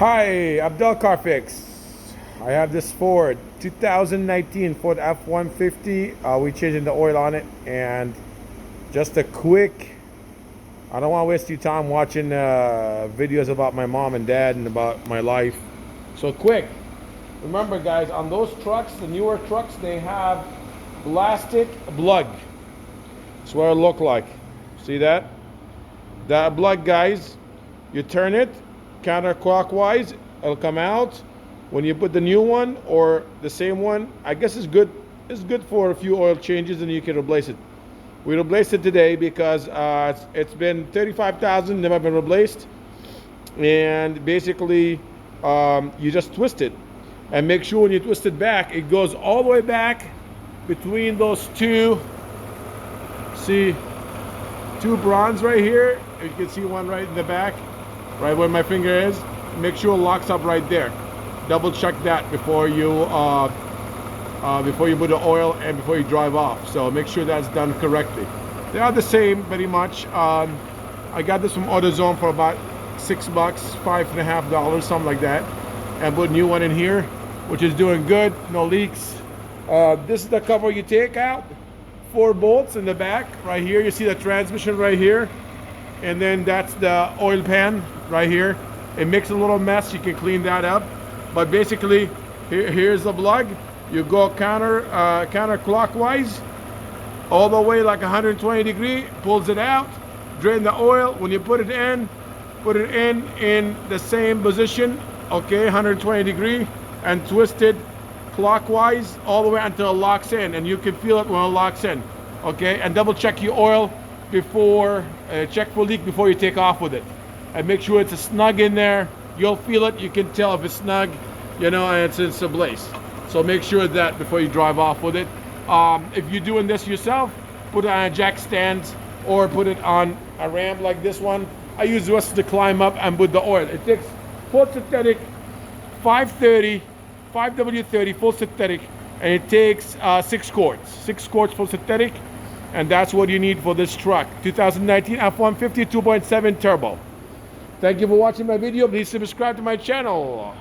Hi, Abdel Carfix. I have this Ford 2019 Ford F150. We changing the oil on it, and just a quick. I don't want to waste your time watching videos about my mom and dad and about my life. So quick. Remember, guys, on those trucks, the newer trucks, they have plastic plug. That's what it look like. See that? That plug, guys. You turn it counterclockwise, it'll come out. When you put the new one or the same one, I guess it's good. It's good for a few oil changes, and you can replace it. We replaced it today because it's been 35,000, never been replaced. And basically, you just twist it, and make sure when you twist it back, it goes all the way back between those two. See, two bronze right here. You can see one right in the back, right where my finger is. Make sure it locks up right there. Double check that before you put the oil and before you drive off. So make sure that's done correctly. They are the same pretty much. I got this from AutoZone for about $6, $5.50, something like that, and put a new one in here, which is doing good. No leaks. This is the cover you take out. 4 bolts in the back right here. You see the transmission right here, and then that's the oil pan right here. It makes a little mess. You can clean that up, but basically here's the plug. You go counterclockwise all the way like 120 degree, pulls it out, drain the oil. When you put it in the same position, okay, 120 degree, and twist it clockwise all the way until it locks in, and you can feel it when it locks in. Okay, and double check your oil before, check for leak before you take off with it, and make sure it's snug in there. You'll feel it. You can tell if it's snug, you know, and it's a place. So make sure that before you drive off with it. If you're doing this yourself, put it on a jack stand or put it on a ramp like this one. I use this to climb up and put the oil. It takes full synthetic 530 5W30 full synthetic, and it takes 6 quarts full synthetic, and that's what you need for this truck. 2019 F150 2.7 turbo. Thank you for watching my video. Please subscribe to my channel.